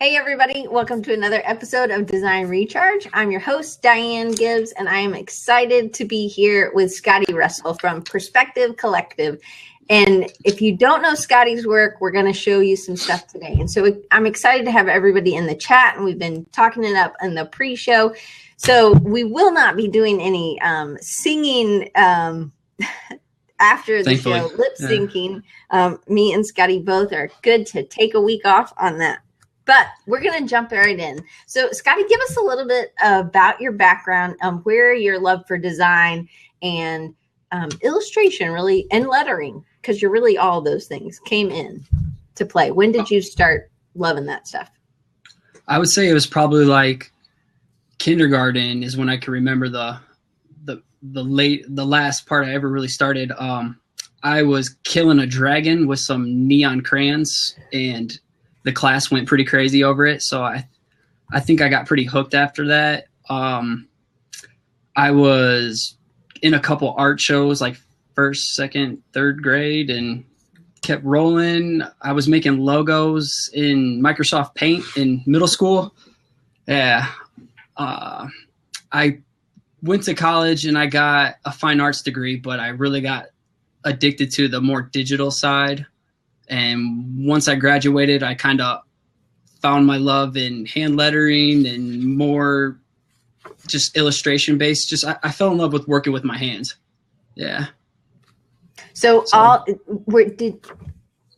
Hey everybody, welcome to another episode of Design Recharge. I'm your host, Diane Gibbs, and I am excited to be here with Scotty Russell from Perspective Collective. And if you don't know Scotty's work, we're going to show you some stuff today. And so I'm excited to have everybody in the chat, and we've been talking it up in the pre-show. So we will not be doing any singing after the Thankfully. show, lip syncing. Me and Scotty both are good to take a week off on that. But we're going to jump right in. So, Scotty, give us a little bit about your background, where your love for design and illustration really, and lettering, because you're really all those things came in to play. When did you start loving that stuff? I would say it was probably like kindergarten is when I can remember the last part I ever really started. I was killing a dragon with some neon crayons, and the class went pretty crazy over it. So I think I got pretty hooked after that. I was in a couple art shows like first, second, third grade and kept rolling. I was making logos in Microsoft Paint in middle school. Yeah. I went to college and I got a fine arts degree, but I really got addicted to the more digital side. And once I graduated, I kind of found my love in hand lettering and more just illustration based. I fell in love with working with my hands. Yeah. So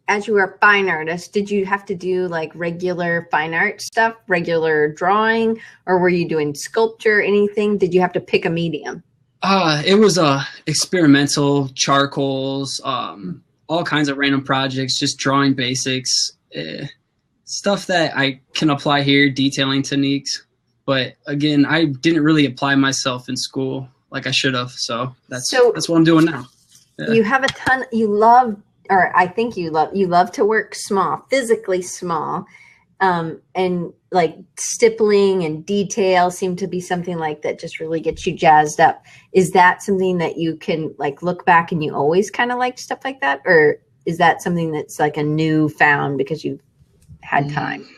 as you were a fine artist, did you have to do like regular fine art stuff, regular drawing, or were you doing sculpture, anything? Did you have to pick a medium? It was experimental, charcoals, all kinds of random projects, just drawing basics, stuff that I can apply here, detailing techniques. But again, I didn't really apply myself in school like I should have. So that's what I'm doing now. Yeah. You have a ton, I think you love to work small, physically small. And like stippling and detail seem to be something like that just really gets you jazzed up. Is that something that you can like look back and you always kind of like stuff like that? Or is that something that's like a new found because you've had time?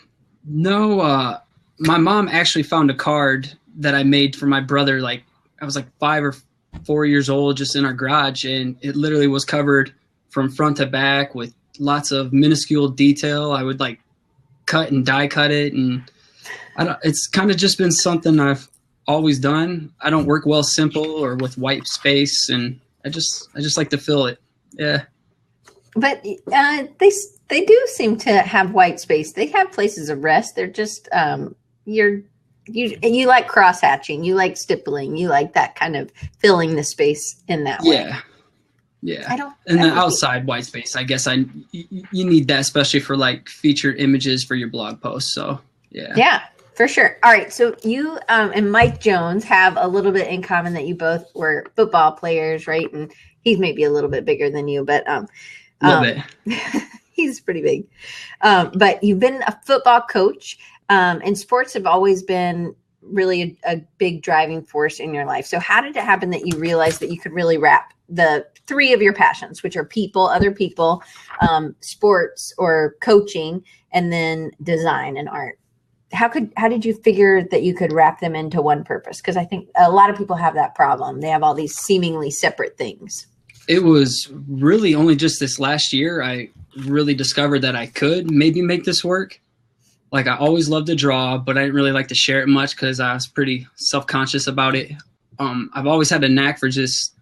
No, my mom actually found a card that I made for my brother. Like I was like 5 or 4 years old, just in our garage. And it literally was covered from front to back with lots of minuscule detail. I would like cut and die cut it, and it's kind of just been something I've always done. I don't work well simple or with white space, and I just like to fill it. Yeah. But they do seem to have white space. They have places of rest. They're just you like cross hatching, you like stippling, you like that kind of filling the space in that way. Yeah. And the outside white space, I guess you need that, especially for like featured images for your blog posts. So yeah. Yeah, for sure. All right. So you and Mike Jones have a little bit in common, that you both were football players, right? And he's maybe a little bit bigger than you, but a little bit. He's pretty big. But you've been a football coach, and sports have always been really a big driving force in your life. So how did it happen that you realized that you could really wrap the three of your passions, which are people, other people, sports or coaching, and then design and art? How did you figure that you could wrap them into one purpose? Because I think a lot of people have that problem. They have all these seemingly separate things. It was really only just this last year I really discovered that I could maybe make this work. Like I always loved to draw, but I didn't really like to share it much because I was pretty self-conscious about it. I've always had a knack for just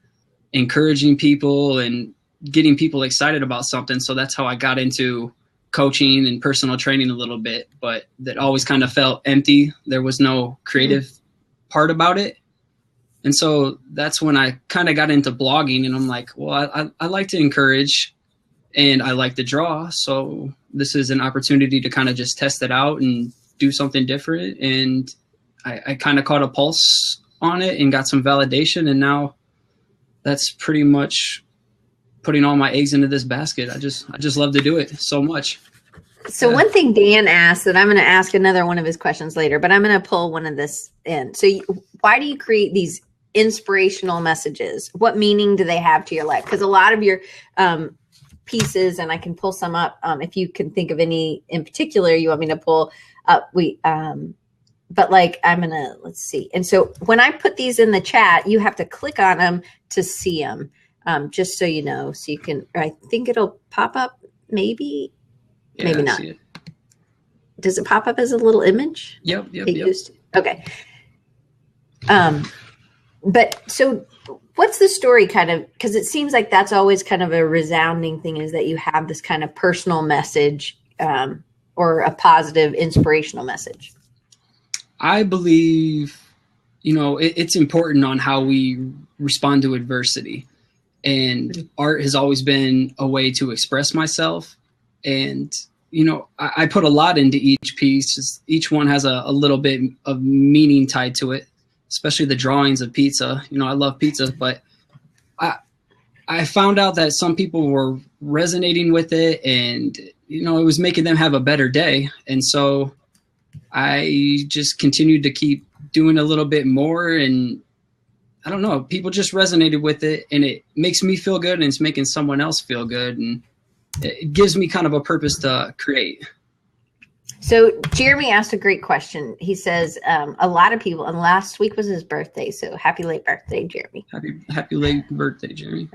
encouraging people and getting people excited about something. So that's how I got into coaching and personal training a little bit, but that always kind of felt empty. There was no creative part about it. And so that's when I kind of got into blogging, and I'm like, well, I like to encourage and I like to draw. So this is an opportunity to kind of just test it out and do something different. And I kind of caught a pulse on it and got some validation. And now that's pretty much putting all my eggs into this basket. I just love to do it so much. So one thing Dan asked that I'm going to ask another one of his questions later, but I'm going to pull one of this in. So why do you create these inspirational messages? What meaning do they have to your life? Because a lot of your pieces, and I can pull some up if you can think of any in particular you want me to pull, but like let's see. And so when I put these in the chat, you have to click on them to see them, just so you know. So you can, I think it'll pop up, maybe, Yeah, maybe I not. see it. Does it pop up as a little image? Yep. Okay. But so what's the story kind of, because it seems like that's always kind of a resounding thing, is that you have this kind of personal message, or a positive inspirational message. I believe, it's important on how we respond to adversity. And art has always been a way to express myself. And, I put a lot into each piece. Each one has a little bit of meaning tied to it, especially the drawings of pizza. I love pizza, but I found out that some people were resonating with it, and, it was making them have a better day. And so I just continued to keep doing a little bit more, and I don't know, people just resonated with it, and it makes me feel good, and it's making someone else feel good. And it gives me kind of a purpose to create. So Jeremy asked a great question. He says, a lot of people, and last week was his birthday, so happy late birthday, Jeremy. Happy late birthday, Jeremy.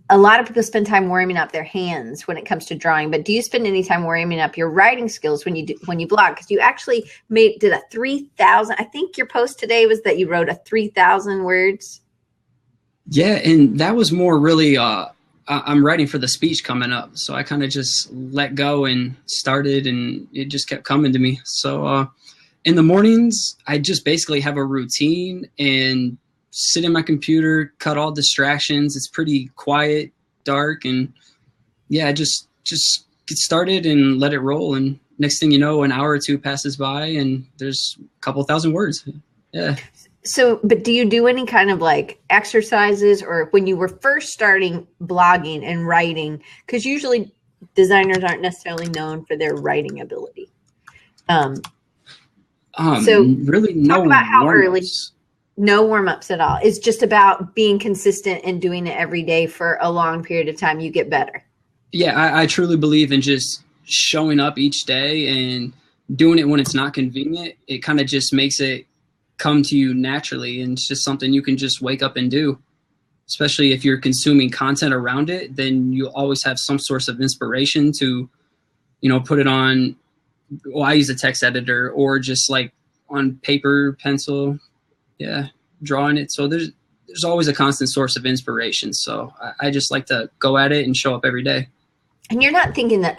A lot of people spend time warming up their hands when it comes to drawing, but do you spend any time warming up your writing skills when you blog? Because you actually did a 3,000. I think your post today was that you wrote a 3,000 words. Yeah, and that was more really. I'm writing for the speech coming up, so I kind of just let go and started, and it just kept coming to me. So in the mornings, I just basically have a routine and sit in my computer, cut all distractions. It's pretty quiet, dark, and yeah, just get started and let it roll. And next thing you know, an hour or two passes by, and there's a couple thousand words. Yeah. So, but do you do any kind of like exercises, or when you were first starting blogging and writing, because usually designers aren't necessarily known for their writing ability. So really no talk about how early. warm-ups. No warm-ups at all. It's just about being consistent and doing it every day for a long period of time. You get better. Yeah, I truly believe in just showing up each day and doing it when it's not convenient. It kind of just makes it come to you naturally, and it's just something you can just wake up and do. Especially if you're consuming content around it, then you always have some source of inspiration to, put it on. Well, I use a text editor, or just like on paper, pencil. Yeah, drawing it. So there's always a constant source of inspiration. So I just like to go at it and show up every day. And you're not thinking that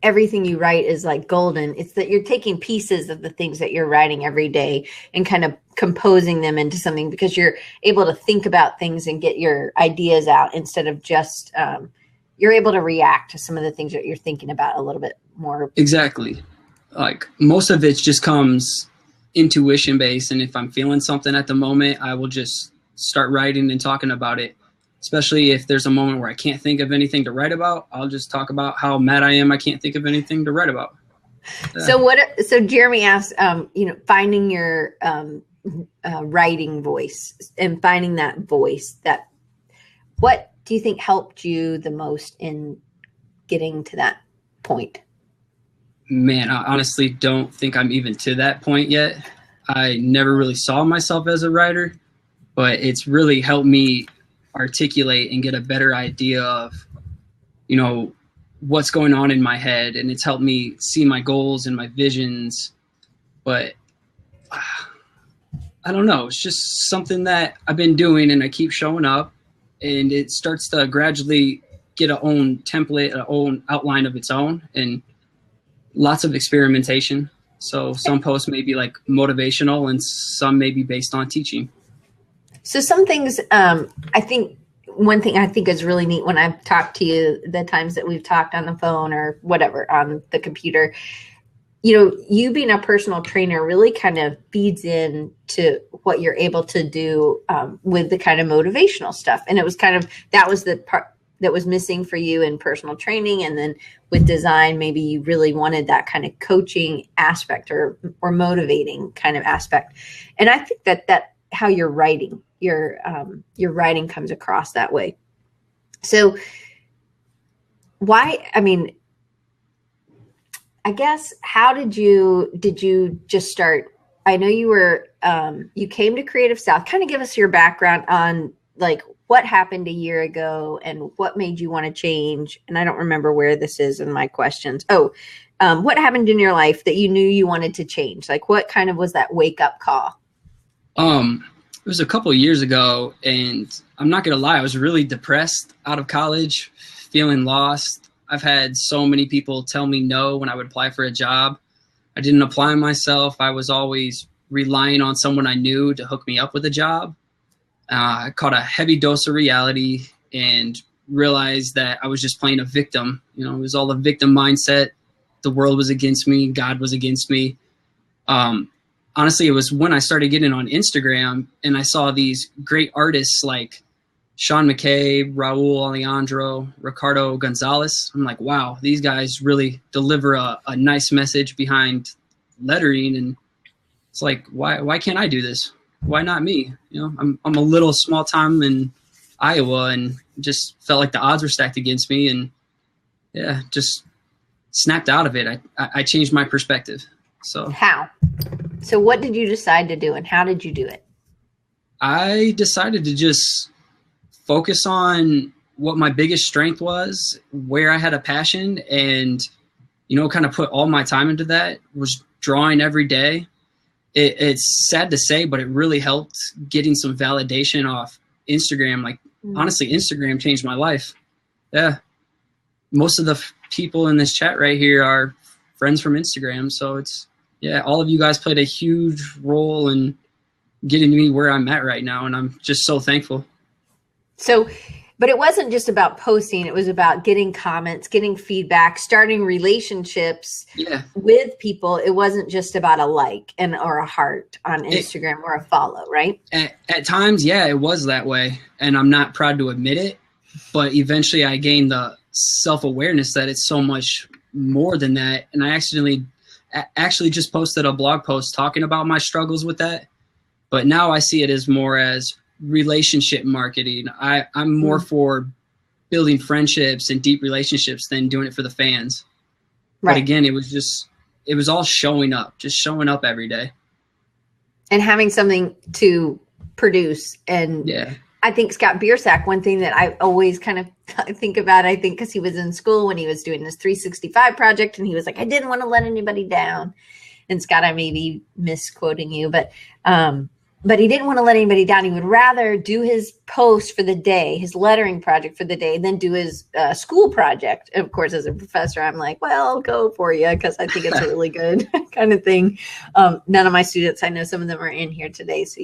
everything you write is like golden. It's that you're taking pieces of the things that you're writing every day and kind of composing them into something, because you're able to think about things and get your ideas out, instead of just, you're able to react to some of the things that you're thinking about a little bit more. Exactly. Like most of it just comes intuition based, and if I'm feeling something at the moment, I will just start writing and talking about it. Especially if there's a moment where I can't think of anything to write about, I'll just talk about how mad I am I can't think of anything to write about. So Jeremy asked, finding your writing voice, and finding that voice, what do you think helped you the most in getting to that point? Man, I honestly don't think I'm even to that point yet. I never really saw myself as a writer, but it's really helped me articulate and get a better idea of, what's going on in my head. And it's helped me see my goals and my visions. But I don't know. It's just something that I've been doing, and I keep showing up, and it starts to gradually get a own template, a own outline of its own, and lots of experimentation. So some posts may be like motivational, and some may be based on teaching. So some things, I think one thing I think is really neat when I've talked to you, the times that we've talked on the phone or whatever on the computer, you being a personal trainer really kind of feeds in to what you're able to do with the kind of motivational stuff. And it was that was the part that was missing for you in personal training. And then with design, maybe you really wanted that kind of coaching aspect or motivating kind of aspect. And I think that how you're writing, your writing comes across that way. So I guess, how did you just start? I know you were, you came to Creative South. Kind of give us your background on like what happened a year ago and what made you want to change. And I don't remember where this is in my questions. Oh, what happened in your life that you knew you wanted to change? Like what kind of was that wake up call? It was a couple of years ago, and I'm not gonna lie, I was really depressed out of college, feeling lost. I've had so many people tell me no when I would apply for a job. I didn't apply myself. I was always relying on someone I knew to hook me up with a job. I caught a heavy dose of reality and realized that I was just playing a victim. You know, it was all a victim mindset. The world was against me. God was against me. Honestly, it was when I started getting on Instagram and I saw these great artists like Sean McKay, Raul Alejandro, Ricardo Gonzalez. I'm like, wow, these guys really deliver a nice message behind lettering. And it's like, why can't I do this? Why not me? You know, I'm a little small time in Iowa and just felt like the odds were stacked against me. And yeah, just snapped out of it. I changed my perspective. So how? So what did you decide to do and how did you do it? I decided to just focus on what my biggest strength was, where I had a passion, and, you know, kind of put all my time into that. Was drawing every day. It's sad to say, but it really helped getting some validation off Instagram. Like, honestly, Instagram changed my life. Yeah. Most of the people in this chat right here are friends from Instagram. So it's, yeah, all of you guys played a huge role in getting me where I'm at right now. And I'm just so thankful. So, but it wasn't just about posting. It was about getting comments, getting feedback, starting relationships with people. It wasn't just about a like or a heart on Instagram or a follow, right? At times, yeah, it was that way. And I'm not proud to admit it. But eventually I gained the self-awareness that it's so much more than that. And I actually just posted a blog post talking about my struggles with that. But now I see it as more as relationship marketing. I'm more for building friendships and deep relationships than doing it for the fans. Right. But again, it was all showing up, just showing up every day. And having something to produce. And I think Scott Biersack, one thing that I always kind of think about, I think because he was in school when he was doing this 365 project and he was like, I didn't want to let anybody down. And Scott, I may be misquoting you, but he didn't want to let anybody down. He would rather do his post for the day, his lettering project for the day, than do his school project. Of course, as a professor, I'm like, well, I'll go for you because I think it's a really good kind of thing. None of my students, I know some of them are in here today, so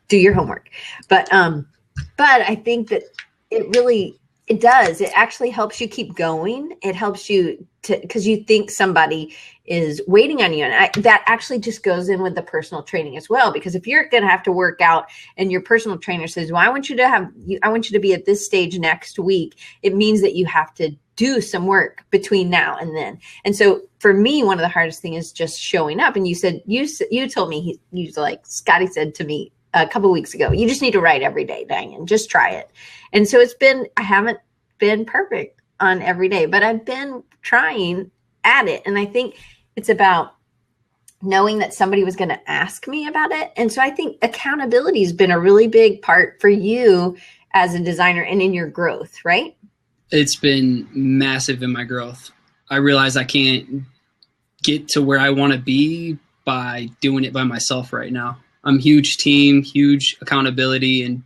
do your homework. But I think that it does. It actually helps you keep going. It helps you because you think somebody is waiting on you. And that actually just goes in with the personal training as well. Because if you're going to have to work out and your personal trainer says, well, I want you to be at this stage next week, it means that you have to do some work between now and then. And so for me, one of the hardest things is just showing up. And you said, you told me, Scotty said to me a couple of weeks ago, you just need to write every day, Diane, just try it. And so I haven't been perfect on every day, but I've been trying at it. And I think it's about knowing that somebody was going to ask me about it. And so I think accountability has been a really big part for you as a designer and in your growth, right? It's been massive in my growth. I realize I can't get to where I want to be by doing it by myself right now. I'm huge team, huge accountability, and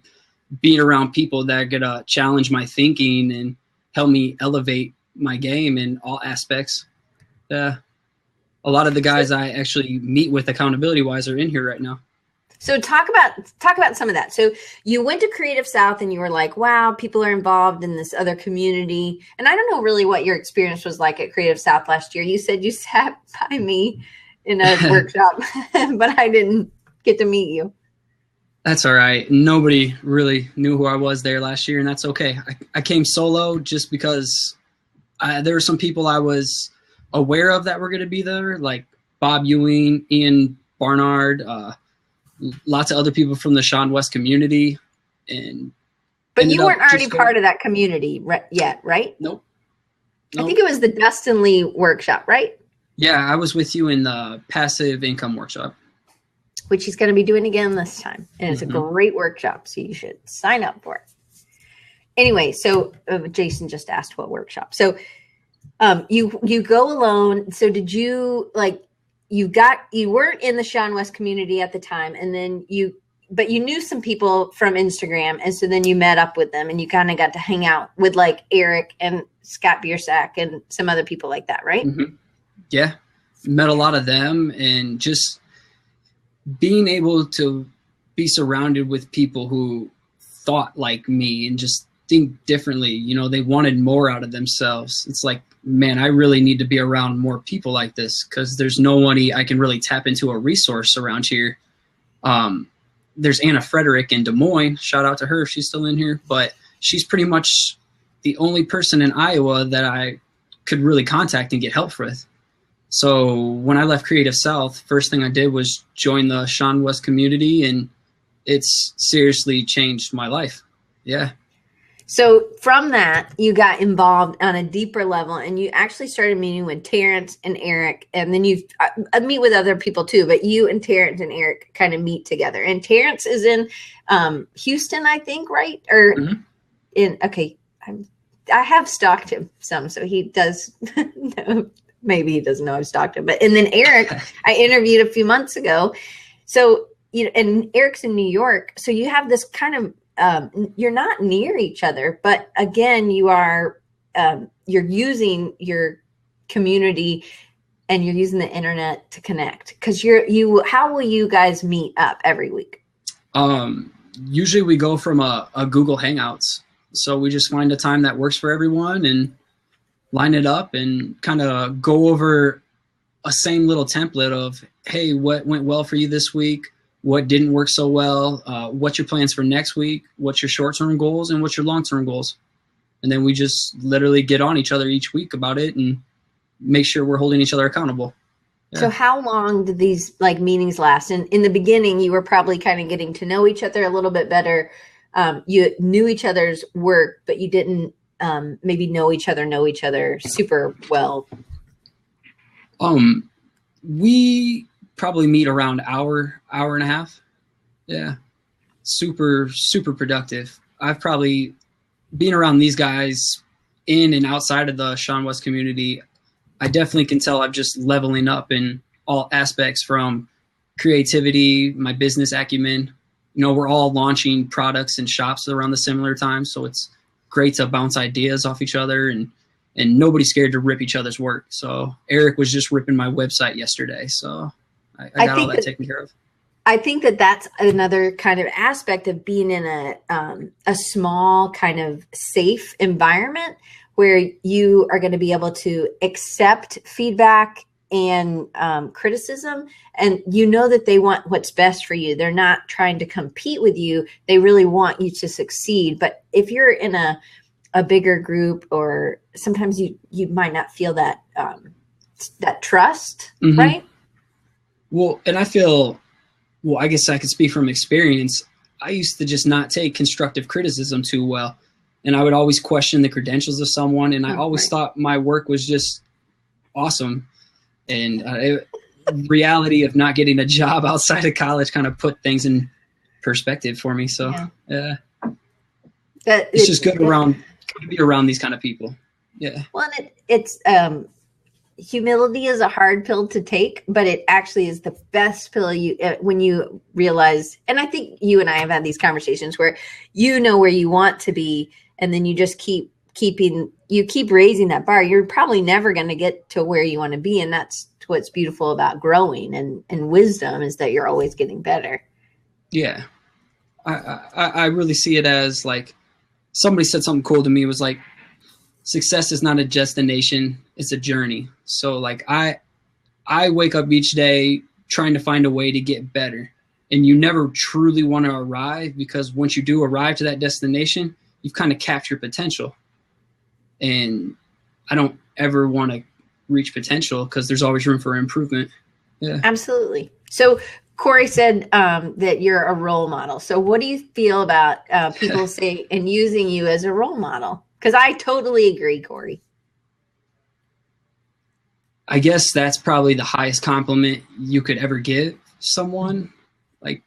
being around people that are going to challenge my thinking and help me elevate my game in all aspects. A lot of the guys I actually meet with accountability wise are in here right now. So talk about some of that. So you went to Creative South and you were like, wow, people are involved in this other community. And I don't know really what your experience was like at Creative South last year. You said you sat by me in a workshop, but I didn't get to meet you. That's all right. Nobody really knew who I was there last year, and that's okay. I came solo just because there were some people I was aware of that were going to be there, like Bob Ewing, Ian Barnard, lots of other people from the Sean West community. But you weren't already part of that community yet, right? Nope. I think it was the Dustin Lee workshop, right? Yeah, I was with you in the passive income workshop, which he's going to be doing again this time. And it's a great workshop, so you should sign up for it. Anyway, so Jason just asked what workshop. So you go alone. So did you you weren't in the Sean West community at the time, and then but you knew some people from Instagram, and so then you met up with them, and you kind of got to hang out with like Eric and Scott Biersack and some other people like that, right? Mm-hmm. Yeah, met a lot of them, and just being able to be surrounded with people who thought like me and just think differently. You know, they wanted more out of themselves. It's like, man, I really need to be around more people like this, because there's no one I can really tap into a resource around here. There's Anna Frederick in Des Moines. Shout out to her if she's still in here. But she's pretty much the only person in Iowa that I could really contact and get help with. So when I left Creative South, first thing I did was join the Sean West community, and it's seriously changed my life. Yeah. So from that, you got involved on a deeper level, and you actually started meeting with Terrence and Eric, and then you meet with other people too, but you and Terrence and Eric kind of meet together. And Terrence is in Houston, I think, right? Or okay, I have stalked him some, so he does know. Maybe he doesn't know I've stalked him. And then Eric, I interviewed a few months ago. So, and Eric's in New York. So you have this kind of, you're not near each other, but again, you are, you're using your community and you're using the internet to connect. Because how will you guys meet up every week? Usually we go from a Google Hangouts. So we just find a time that works for everyone and line it up and kind of go over a same little template of, hey, what went well for you this week? What didn't work so well? What's your plans for next week? What's your short-term goals and what's your long-term goals? And then we just literally get on each other each week about it and make sure we're holding each other accountable. Yeah. So how long did these meetings last? And in the beginning, you were probably kind of getting to know each other a little bit better. You knew each other's work, but you didn't maybe know each other super well. We probably meet around hour and a half. Yeah. Super, super productive. I've probably been around these guys in and outside of the Sean West community. I definitely can tell I'm just leveling up in all aspects, from creativity, my business acumen. You know, we're all launching products and shops around the similar time. So it's great to bounce ideas off each other, and nobody's scared to rip each other's work. So Eric was just ripping my website yesterday. So I got all that taken care of. I think that's another kind of aspect of being in a small kind of safe environment where you are going to be able to accept feedback and criticism, and you know that they want what's best for you. They're not trying to compete with you. They really want you to succeed. But if you're in a bigger group, or sometimes you might not feel that that trust, right? Well, and I feel, I guess I could speak from experience. I used to just not take constructive criticism too well, and I would always question the credentials of someone, and I always thought my work was just awesome. And reality of not getting a job outside of college kind of put things in perspective for me. So yeah, it's just good to be around these kind of people. Yeah. Well, it's humility is a hard pill to take, but it actually is the best pill when you realize. And I think you and I have had these conversations where you know where you want to be, and then you just keep raising that bar. You're probably never going to get to where you want to be. And that's what's beautiful about growing and wisdom, is that you're always getting better. Yeah. I really see it as like, somebody said something cool to me. It was like, success is not a destination, it's a journey. So like I wake up each day trying to find a way to get better. And you never truly want to arrive, because once you do arrive to that destination, you've kind of capped your potential. And I don't ever want to reach potential, because there's always room for improvement. Yeah, absolutely. So Corey said that you're a role model. So what do you feel about people say and using you as a role model? Because I totally agree, Corey. I guess that's probably the highest compliment you could ever give someone. Like,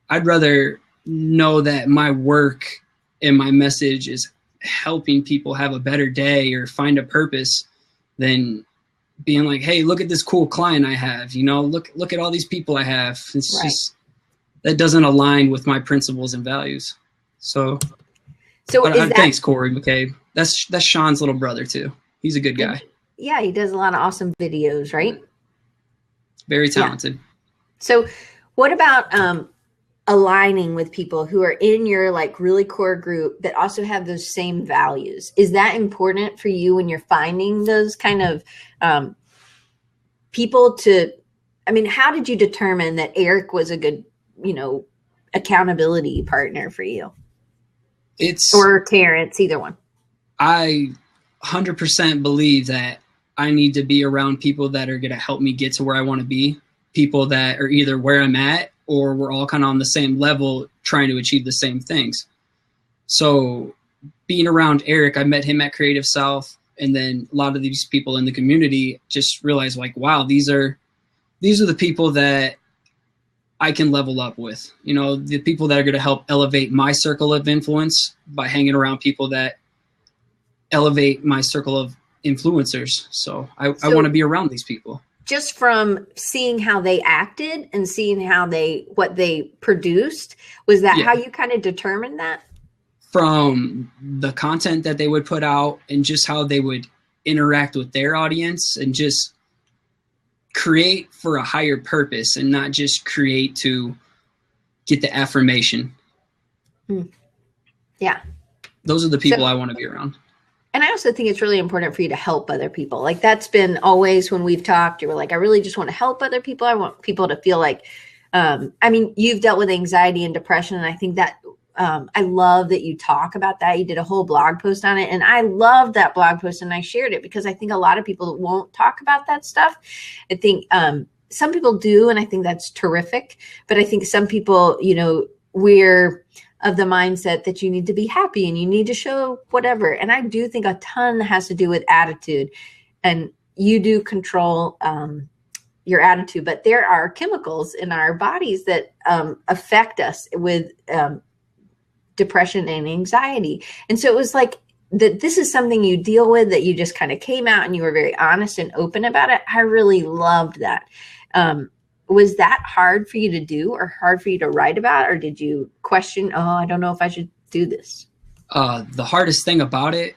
I'd rather know that my work and my message is helping people have a better day or find a purpose than being like, hey, look at this cool client I have, look at all these people I have. It's Right. just, that doesn't align with my principles and values. So thanks, Corey McCabe. That's Sean's little brother too. He's a good guy. Yeah, he does a lot of awesome videos, right? Very talented. Yeah. So what about aligning with people who are in your like really core group that also have those same values? Is that important for you when you're finding those kind of people how did you determine that Eric was a good, accountability partner for you? Or Terrence, either one. I 100% believe that I need to be around people that are going to help me get to where I want to be. People that are either where I'm at or we're all kind of on the same level trying to achieve the same things. So being around Eric, I met him at Creative South, and then a lot of these people in the community just realized like, wow, these are the people that I can level up with, the people that are going to help elevate my circle of influence by hanging around people that elevate my circle of influencers. So I want to be around these people. Just from seeing how they acted and seeing what they produced, was that how you kind of determined that? From the content that they would put out and just how they would interact with their audience and just create for a higher purpose and not just create to get the affirmation. Yeah. Those are the people I want to be around. And I also think it's really important for you to help other people. Like that's been always when we've talked, you were like, I really just want to help other people. I want people to feel like, you've dealt with anxiety and depression. And I think that I love that you talk about that. You did a whole blog post on it. And I love that blog post and I shared it because I think a lot of people won't talk about that stuff. I think some people do. And I think that's terrific. But I think some people, we're of the mindset that you need to be happy and you need to show whatever. And I do think a ton has to do with attitude, and you do control your attitude, but there are chemicals in our bodies that affect us with depression and anxiety. And so it was like that this is something you deal with, that you just kind of came out and you were very honest and open about it. I really loved that. Was that hard for you to do or hard for you to write about? Or did you question, I don't know if I should do this? The hardest thing about it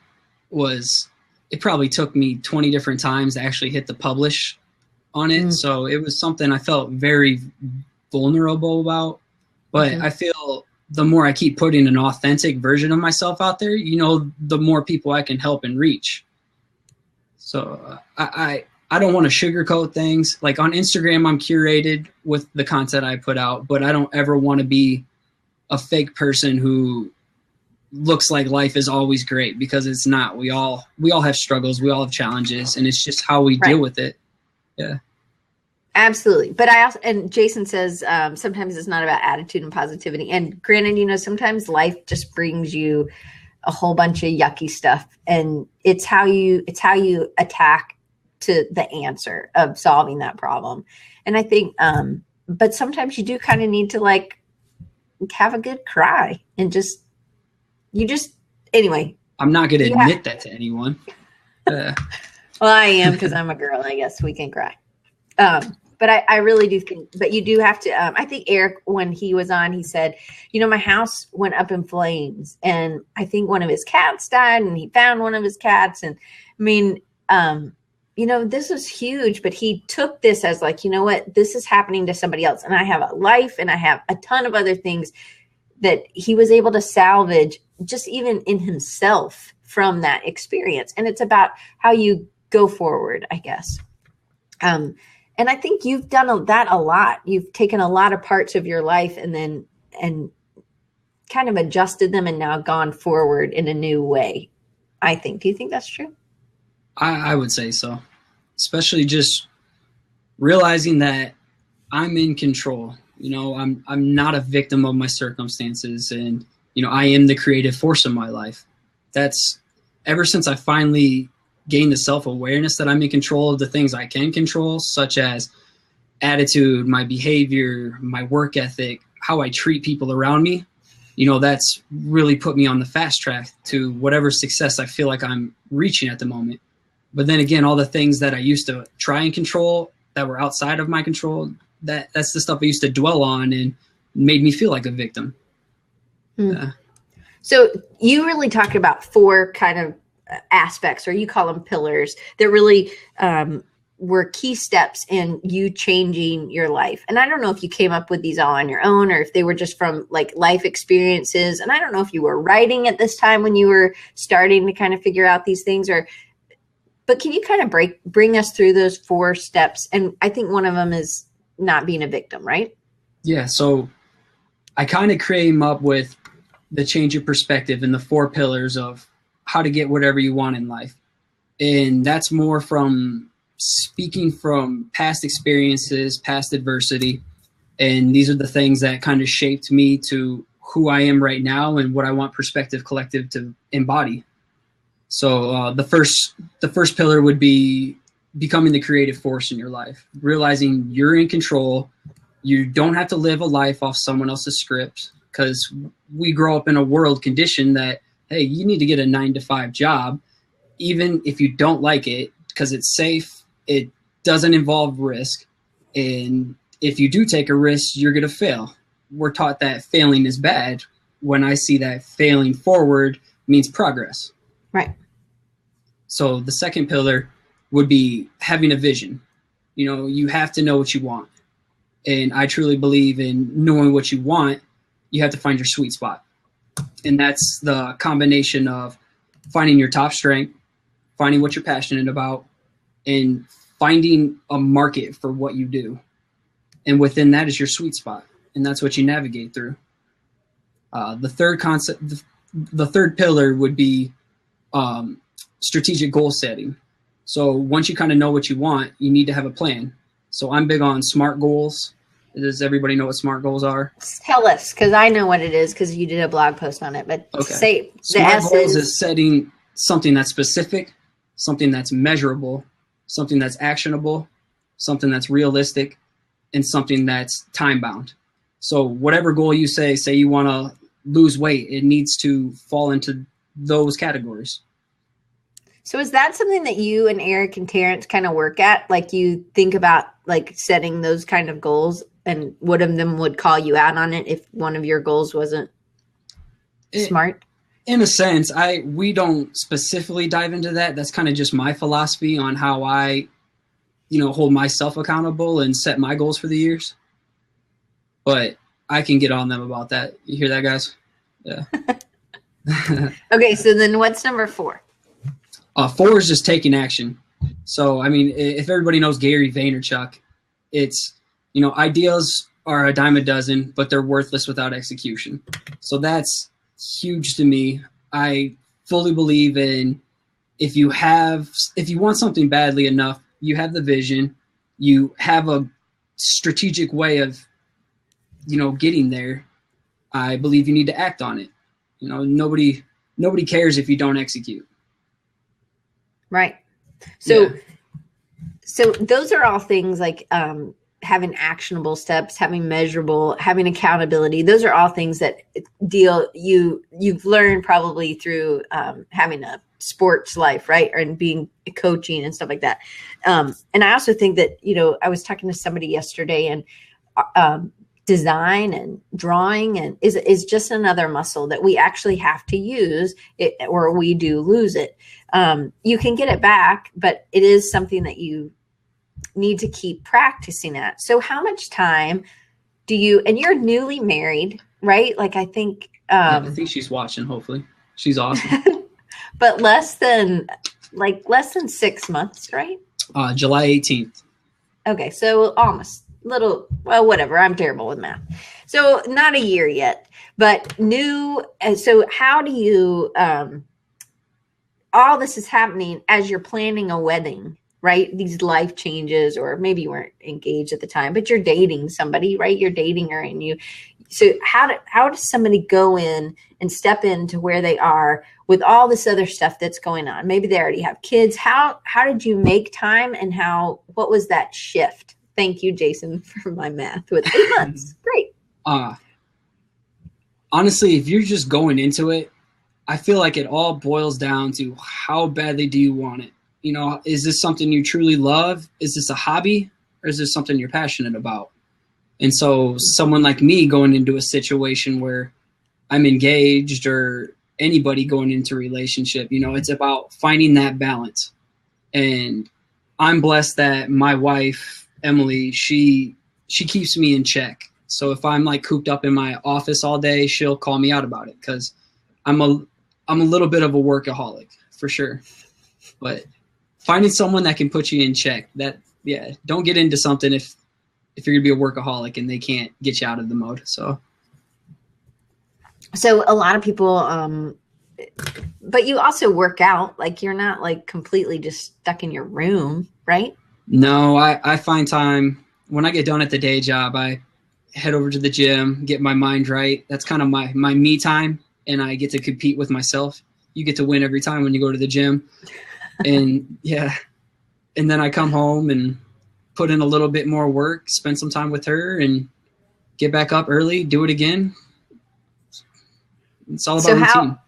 was it probably took me 20 different times to actually hit the publish on it. So it was something I felt very vulnerable about. But I feel the more I keep putting an authentic version of myself out there, the more people I can help and reach. So I don't want to sugarcoat things. Like on Instagram, I'm curated with the content I put out, but I don't ever want to be a fake person who looks like life is always great, because it's not. We all have struggles. We all have challenges, and it's just how we deal with it. Yeah. Absolutely. But and Jason says, sometimes it's not about attitude and positivity. And granted, sometimes life just brings you a whole bunch of yucky stuff, and it's how you attack to the answer of solving that problem. And I think, but sometimes you do kind of need to like have a good cry and anyway. I'm not going to admit that to anyone. Well, I am, because I'm a girl. I guess we can cry. But I really do think, but you do have to, I think Eric, when he was on, he said, my house went up in flames, and I think one of his cats died, and he found one of his cats. And this was huge, but he took this as like, what, this is happening to somebody else. And I have a life and I have a ton of other things that he was able to salvage just even in himself from that experience. And it's about how you go forward, I guess. And I think you've done that a lot. You've taken a lot of parts of your life and kind of adjusted them and now gone forward in a new way, I think. Do you think that's true? I would say so, especially just realizing that I'm in control. I'm not a victim of my circumstances, and, I am the creative force of my life. That's ever since I finally gain the self-awareness that I'm in control of the things I can control, such as attitude, my behavior, my work ethic, how I treat people around me, that's really put me on the fast track to whatever success I feel like I'm reaching at the moment. But then again, all the things that I used to try and control that were outside of my control, that's the stuff I used to dwell on and made me feel like a victim. So you really talk about 4 kind of aspects, or you call them pillars, that really were key steps in you changing your life. And I don't know if you came up with these all on your own or if they were just from like life experiences. And I don't know if you were writing at this time when you were starting to kind of figure out these things, but can you kind of bring us through those 4 steps? And I think one of them is not being a victim, right? Yeah. So I kind of came up with the change of perspective and the 4 pillars of how to get whatever you want in life. And that's more from speaking from past experiences, past adversity. And these are the things that kind of shaped me to who I am right now and what I want Perspective Collective to embody. So the first pillar would be becoming the creative force in your life, realizing you're in control. You don't have to live a life off someone else's script, because we grow up in a world condition that, hey, you need to get a 9-to-5 job, even if you don't like it, because it's safe. It doesn't involve risk. And if you do take a risk, you're going to fail. We're taught that failing is bad, when I see that failing forward means progress. Right. So the second pillar would be having a vision. You have to know what you want. And I truly believe in knowing what you want, you have to find your sweet spot. And that's the combination of finding your top strength, finding what you're passionate about, and finding a market for what you do. And within that is your sweet spot. And that's what you navigate through. The third pillar would be strategic goal setting. So once you kind of know what you want, you need to have a plan. So I'm big on SMART goals. Does everybody know what SMART goals are? Tell us, because I know what it is, because you did a blog post on it. But okay. Say SMART goals is setting something that's specific, something that's measurable, something that's actionable, something that's realistic, and something that's time bound. So whatever goal you say you want to lose weight, it needs to fall into those categories. So is that something that you and Eric and Terrence kind of work at? Like, you think about like setting those kind of goals, and one of them would call you out on it if one of your goals wasn't smart? In a sense, we don't specifically dive into that. That's kind of just my philosophy on how I, hold myself accountable and set my goals for the years. But I can get on them about that. You hear that, guys? Yeah. Okay, so then what's number 4? 4 is just taking action. So, if everybody knows Gary Vaynerchuk, it's, ideas are a dime a dozen, but they're worthless without execution. So that's huge to me. I fully believe in if you want something badly enough, you have the vision, you have a strategic way of, getting there. I believe you need to act on it. Nobody cares if you don't execute. Right. So those are all things like having actionable steps, having measurable, having accountability. Those are all things that you've learned probably through having a sports life, right? And being coaching and stuff like that. And I also think that, I was talking to somebody yesterday, and design and drawing and is just another muscle that we actually have to use it, or we do lose it. You can get it back, but it is something that you need to keep practicing at. So how much time do you, and you're newly married, right? Like, I think she's watching, hopefully. She's awesome. But less than 6 months, right? July 18th. Okay. So almost whatever. I'm terrible with math. So not a year yet, but new. So how do you, all this is happening as you're planning a wedding, right? These life changes, or maybe you weren't engaged at the time, but you're dating somebody, right? You're dating her, and So how does somebody go in and step into where they are with all this other stuff that's going on? Maybe they already have kids. How did you make time, and what was that shift? Thank you, Jason, for my math with 8 months. Great. Honestly, if you're just going into it, I feel like it all boils down to how badly do you want it? You know, is this something you truly love? Is this a hobby, or is this something you're passionate about? And so someone like me going into a situation where I'm engaged, or anybody going into a relationship, you know, it's about finding that balance. And I'm blessed that my wife, Emily, she keeps me in check. So if I'm like cooped up in my office all day, she'll call me out about it, because I'm a little bit of a workaholic for sure. But finding someone that can put you in check, don't get into something if you're gonna be a workaholic and they can't get you out of the mode. So a lot of people, but you also work out. Like, you're not like completely just stuck in your room, right? No, I find time when I get done at the day job. I head over to the gym, get my mind right. That's kind of my me time, and I get to compete with myself. You get to win every time when you go to the gym. And and then I come home and put in a little bit more work, spend some time with her, and get back up early, do it again. It's all about routine.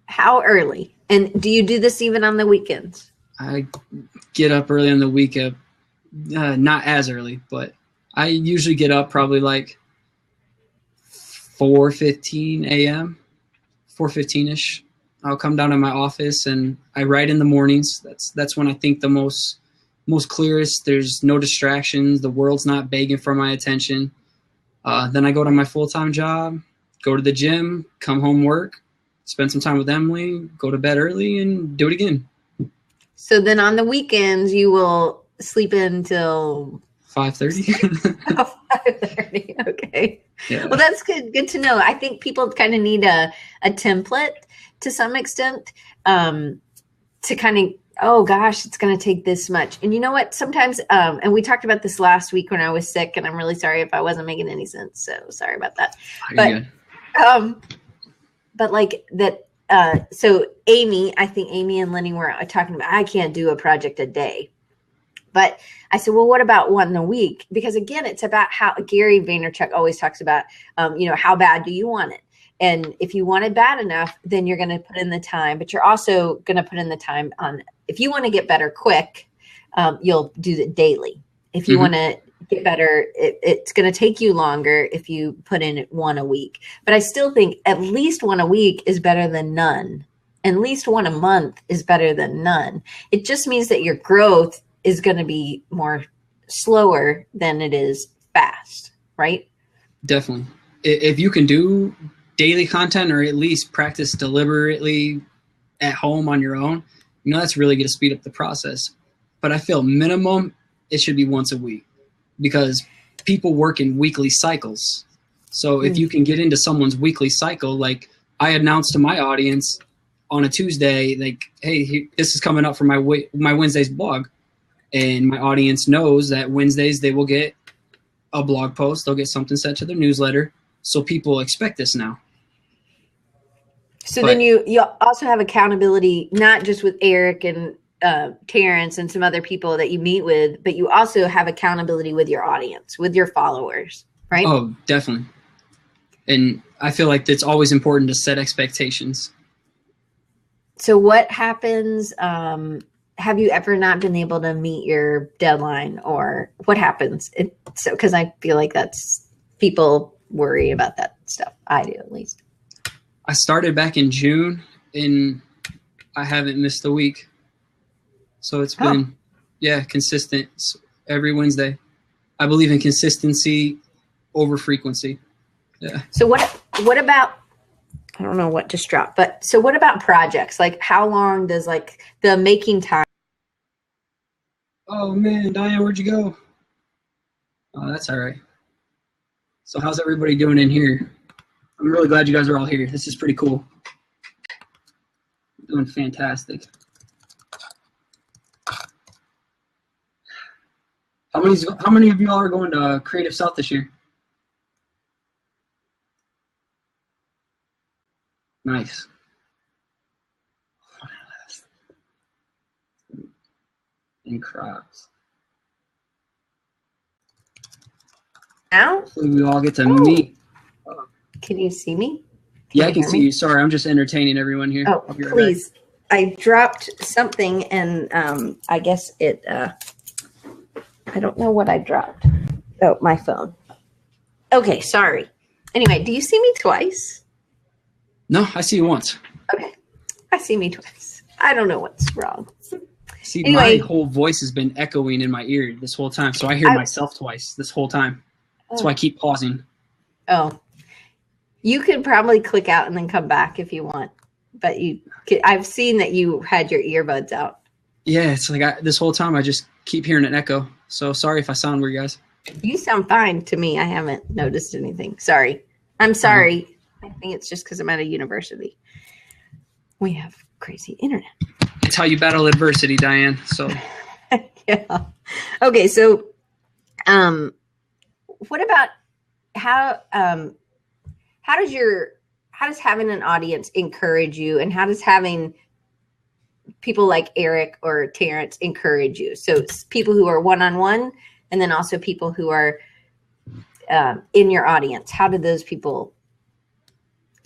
How early? And do you do this even on the weekends? I get up early on the weekend, not as early, but I usually get up probably like 4:15 a.m., 4:15-ish. I'll come down to my office and I write in the mornings. That's when I think the most clearest. There's no distractions. The world's not begging for my attention. Then I go to my full-time job, go to the gym, come home, work, spend some time with Emily, go to bed early, and do it again. So then on the weekends, you will sleep until 5:30. 5:30. Okay. Yeah. Well, that's good to know. I think people kind of need a template to some extent, to kind of, oh gosh, it's going to take this much. And you know what? Sometimes, and we talked about this last week when I was sick, and I'm really sorry if I wasn't making any sense. So sorry about that. But like that. So I think Amy and Lenny were talking about, I can't do a project a day. But I said, well, what about one a week? Because again, it's about how Gary Vaynerchuk always talks about, how bad do you want it? And if you want it bad enough, then you're going to put in the time, but you're also going to put in the time on, if you want to get better quick, you'll do it daily. If you want to get better, it's going to take you longer if you put in one a week. But I still think at least one a week is better than none. At least one a month is better than none. It just means that your growth is going to be more slower than it is fast, right? Definitely. If you can do daily content, or at least practice deliberately at home on your own, that's really going to speed up the process. But I feel minimum, it should be once a week, because people work in weekly cycles. So if you can get into someone's weekly cycle, like I announced to my audience on a Tuesday, like, hey, this is coming up for my Wednesday's blog. And my audience knows that Wednesdays they will get a blog post. They'll get something sent to their newsletter. So people expect this now. So then you also have accountability, not just with Eric and Terrence and some other people that you meet with, but you also have accountability with your audience, with your followers, right? Oh, definitely. And I feel like it's always important to set expectations. So what happens? Have you ever not been able to meet your deadline, or what happens? Because I feel like people worry about that stuff. I do, at least. I started back in June, and I haven't missed a week. So it's been, consistent every Wednesday. I believe in consistency over frequency. Yeah. So what about, I don't know what just dropped, but so what about projects? Like, how long does like the making time? Oh man, Diane, where'd you go? Oh, that's all right. So how's everybody doing in here? I'm really glad you guys are all here. This is pretty cool. Doing fantastic. How many of y'all are going to Creative South this year? Nice. And crops. Now? So we all get to meet. Can you see me? I can see you. Sorry, I'm just entertaining everyone here. Oh, please. I dropped something and I guess it, I don't know what I dropped. Oh, my phone. Okay, sorry. Anyway, do you see me twice? No, I see you once. Okay. I see me twice. I don't know what's wrong. See, anyway, my whole voice has been echoing in my ear this whole time, so I hear myself twice this whole time. That's why I keep pausing. Oh. You could probably click out and then come back if you want. But I've seen that you had your earbuds out. Yeah, it's like this whole time I just keep hearing an echo. So sorry if I sound weird, guys. You sound fine to me. I haven't noticed anything. Sorry. I'm sorry. I think it's just because I'm at a university. We have crazy internet. It's how you battle adversity, Diane. So yeah. Okay, so what about how does having an audience encourage you, and how does having people like Eric or Terrence encourage you? So it's people who are one-on-one, and then also people who are in your audience. How do those people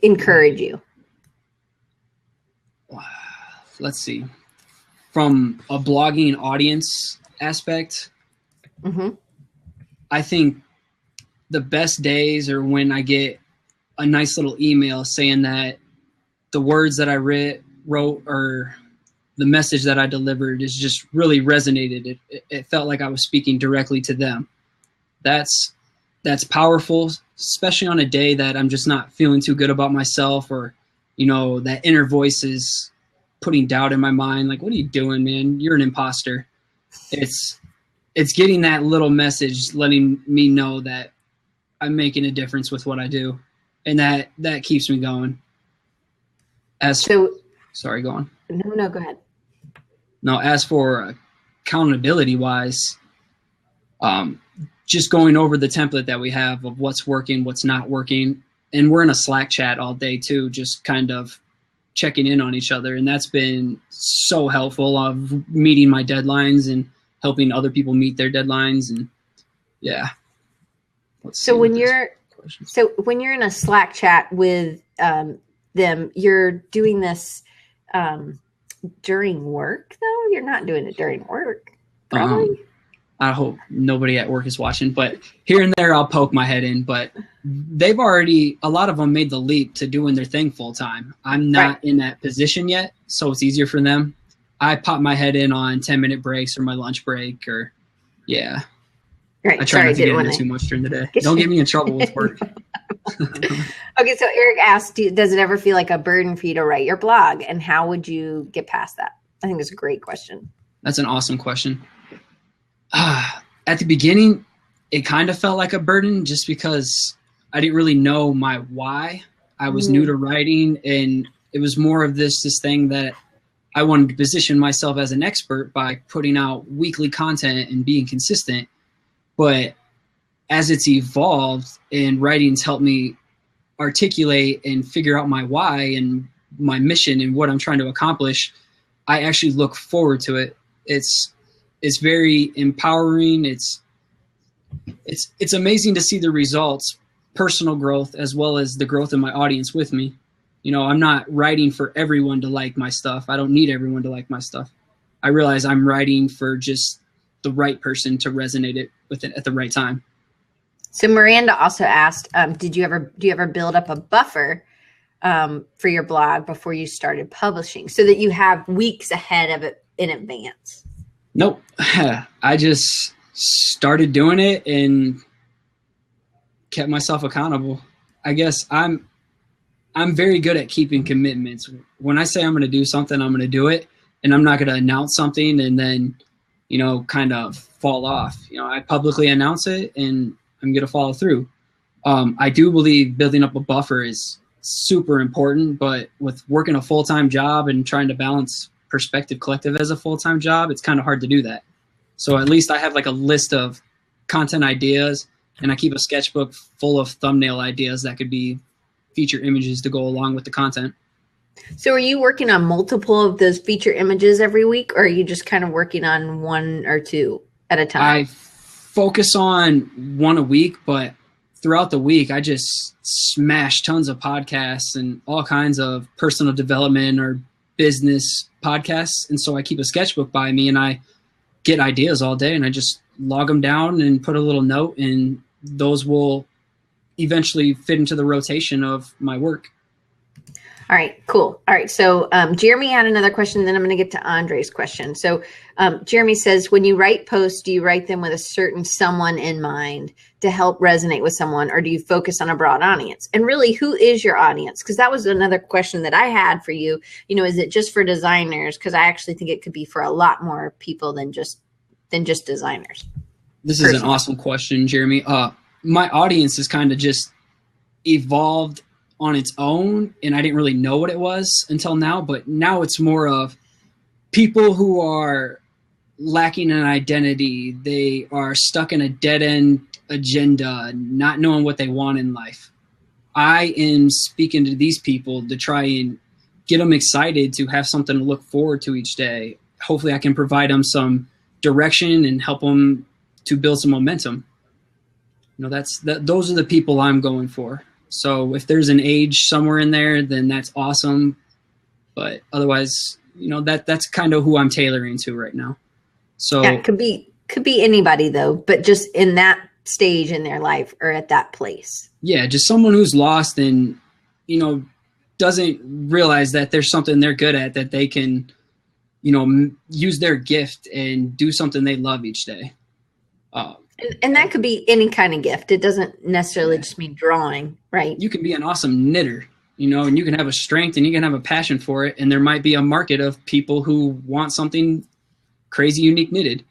encourage you? Let's see. From a blogging audience aspect, I think the best days are when I get a nice little email saying that the words that I wrote or the message that I delivered is just really resonated. It felt like I was speaking directly to them. That's powerful, especially on a day that I'm just not feeling too good about myself, or, that inner voice is putting doubt in my mind. Like, what are you doing, man? You're an imposter. It's getting that little message, letting me know that I'm making a difference with what I do. And that keeps me going. Sorry, go on. No, go ahead. No, as for accountability wise, just going over the template that we have of what's working, what's not working. And we're in a Slack chat all day too, just kind of checking in on each other. And that's been so helpful of meeting my deadlines and helping other people meet their deadlines. And yeah. So when you're in a Slack chat with them, you're doing this during work, though? You're not doing it during work, probably? I hope nobody at work is watching, but here and there I'll poke my head in. But they've already, a lot of them made the leap to doing their thing full time. I'm not in that position yet, so it's easier for them. I pop my head in on 10-minute breaks or my lunch break, or Right. I try not to get into too much during the day. Don't get me in trouble with work. Okay, so Eric asked, does it ever feel like a burden for you to write your blog? And how would you get past that? I think that's a great question. That's an awesome question. At the beginning, it kind of felt like a burden just because I didn't really know my why. I was new to writing, and it was more of this thing that I wanted to position myself as an expert by putting out weekly content and being consistent. But as it's evolved and writing's helped me articulate and figure out my why and my mission and what I'm trying to accomplish, I actually look forward to it. It's very empowering. It's amazing to see the results, personal growth, as well as the growth of my audience with me. I'm not writing for everyone to like my stuff. I don't need everyone to like my stuff. I realize I'm writing for just the right person to resonate it with it at the right time. So Miranda also asked, do you ever build up a buffer for your blog before you started publishing so that you have weeks ahead of it in advance? Nope. I just started doing it and kept myself accountable. I guess I'm very good at keeping commitments. When I say I'm going to do something, I'm going to do it, and I'm not going to announce something and then, kind of fall off. I publicly announce it and I'm going to follow through. I do believe building up a buffer is super important, but with working a full-time job and trying to balance Perspective Collective as a full-time job, it's kind of hard to do that. So at least I have like a list of content ideas, and I keep a sketchbook full of thumbnail ideas that could be feature images to go along with the content. So are you working on multiple of those feature images every week, or are you just kind of working on one or two at a time? I focus on one a week, but throughout the week, I just smash tons of podcasts and all kinds of personal development or business podcasts. And so I keep a sketchbook by me and I get ideas all day and I just log them down and put a little note, and those will eventually fit into the rotation of my work. All right, cool. All right, so Jeremy had another question, then I'm going to get to Andre's question. So Jeremy says, when you write posts, do you write them with a certain someone in mind to help resonate with someone, or do you focus on a broad audience? And really, who is your audience? Because that was another question that I had for you. You know, is it just for designers? Because I actually think it could be for a lot more people than just designers. This is an awesome question, Jeremy. My audience is kind of just evolved on its own, and I didn't really know what it was until now, but now it's more of people who are lacking an identity. They are stuck in a dead-end agenda, not knowing what they want in life. I am speaking to these people to try and get them excited to have something to look forward to each day. Hopefully I can provide them some direction and help them to build some momentum. You know, those are the people I'm going for. So if there's an age somewhere in there, then that's awesome. But otherwise, you know, that's kind of who I'm tailoring to right now. So yeah, it could be anybody though, but just in that stage in their life or at that place. Yeah, just someone who's lost and, you know, doesn't realize that there's something they're good at, that they can, you know, use their gift and do something they love each day. And that could be any kind of gift. It doesn't necessarily just mean drawing, right? You can be an awesome knitter, you know, and you can have a strength and you can have a passion for it. And there might be a market of people who want something crazy, unique knitted.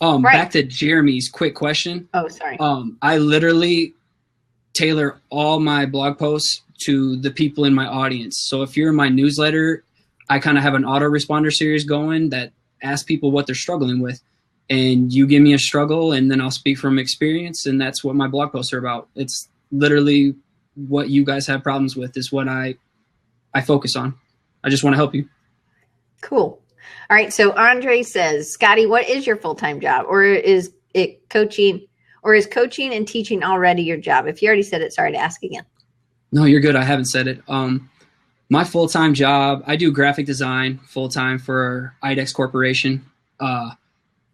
Right. Back to Jeremy's quick question. Oh, sorry. I literally tailor all my blog posts to the people in my audience. So if you're in my newsletter, I kind of have an autoresponder series going that asks people what they're struggling with. And you give me a struggle and then I'll speak from experience. And that's what my blog posts are about. It's literally what you guys have problems with is what I focus on. I just want to help you. Cool. All right. So Andre says, Scotty, what is your full-time job? Or is it coaching, or is coaching and teaching already your job? If you already said it, sorry to ask again. No, you're good. I haven't said it. My full-time job, I do graphic design full-time for IDEX Corporation.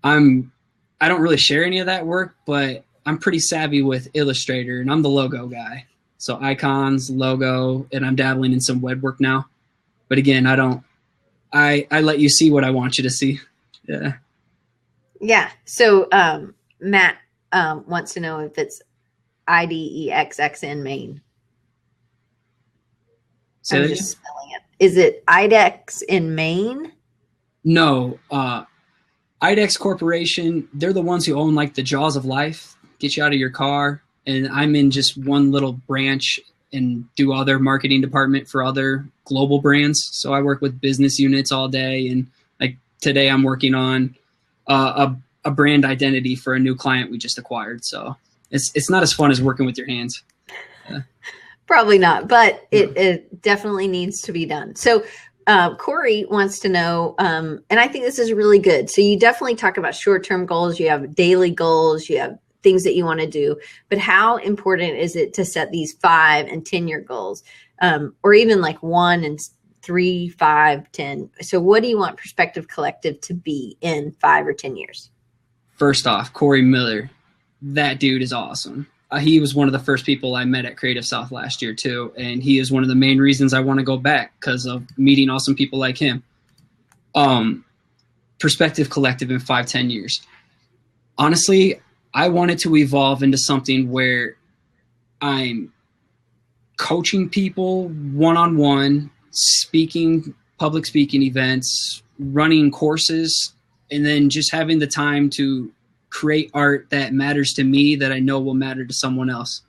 I don't really share any of that work, but I'm pretty savvy with Illustrator and I'm the logo guy. So icons, logo, and I'm dabbling in some web work now. But again, I let you see what I want you to see. Yeah. Yeah. So Matt wants to know if it's IDEXX in Maine. I'm just spelling it. Is it IDEX in Maine? No. IDEX Corporation, they're the ones who own like the jaws of life, get you out of your car. And I'm in just one little branch and do all their marketing department for other global brands. So I work with business units all day. And like today I'm working on a brand identity for a new client we just acquired. So it's not as fun as working with your hands. Yeah. Probably not, but it definitely needs to be done. So Corey wants to know, and I think this is really good. So you definitely talk about short-term goals. You have daily goals. You have things that you want to do. But how important is it to set these 5 and 10-year goals, or even like 1 and 3, 5, 10? So what do you want Perspective Collective to be in 5 or 10 years? First off, Corey Miller, that dude is awesome. He was one of the first people I met at Creative South last year too. And he is one of the main reasons I want to go back, because of meeting awesome people like him. Perspective Collective in 5-10 years. Honestly, I want it to evolve into something where I'm coaching people one-on-one, speaking, public speaking events, running courses, and then just having the time to create art that matters to me that I know will matter to someone else.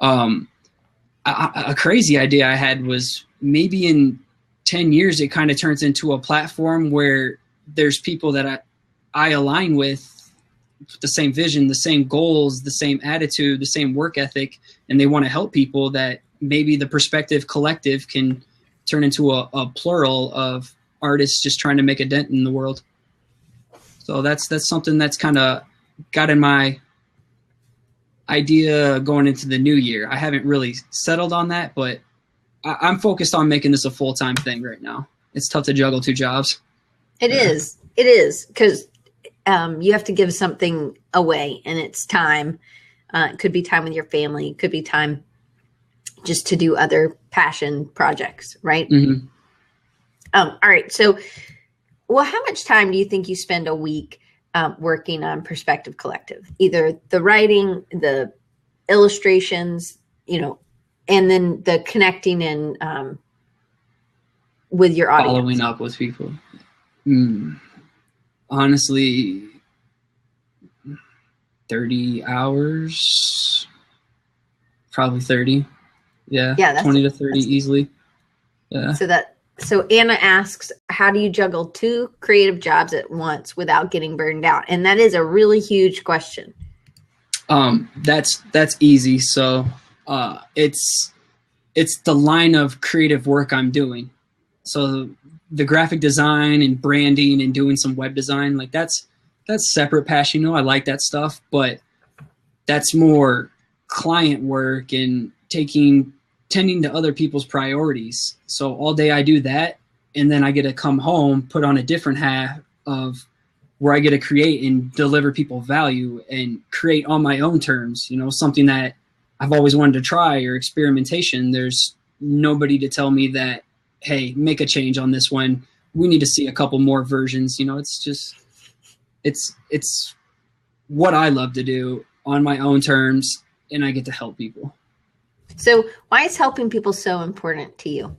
A crazy idea I had was maybe in 10 years, it kind of turns into a platform where there's people that I align with the same vision, the same goals, the same attitude, the same work ethic, and they want to help people, that maybe the Perspective Collective can turn into a plural of artists just trying to make a dent in the world. So that's something that's kind of got in my idea going into the new year. I haven't really settled on that, but I'm focused on making this a full-time thing right now. It's tough to juggle 2 jobs. It is because you have to give something away, and it's time. It could be time with your family. It could be time just to do other passion projects, right? Mm-hmm. All right. So, well, how much time do you think you spend a week working on Perspective Collective? Either the writing, the illustrations, and then the connecting and with your audience. Following up with people. Honestly, 30 hours, probably 30. Yeah, 20 to 30 easily. Yeah. So Anna asks, how do you juggle 2 creative jobs at once without getting burned out? And that is a really huge question. That's easy. So it's the line of creative work I'm doing. So the graphic design and branding and doing some web design, like that's separate passion. I like that stuff, but that's more client work and tending to other people's priorities. So all day I do that, and then I get to come home, put on a different hat of where I get to create and deliver people value and create on my own terms, something that I've always wanted to try, or experimentation. There's nobody to tell me that, hey, make a change on this one. We need to see a couple more versions. It's just, it's what I love to do on my own terms, and I get to help people. So why is helping people so important to you?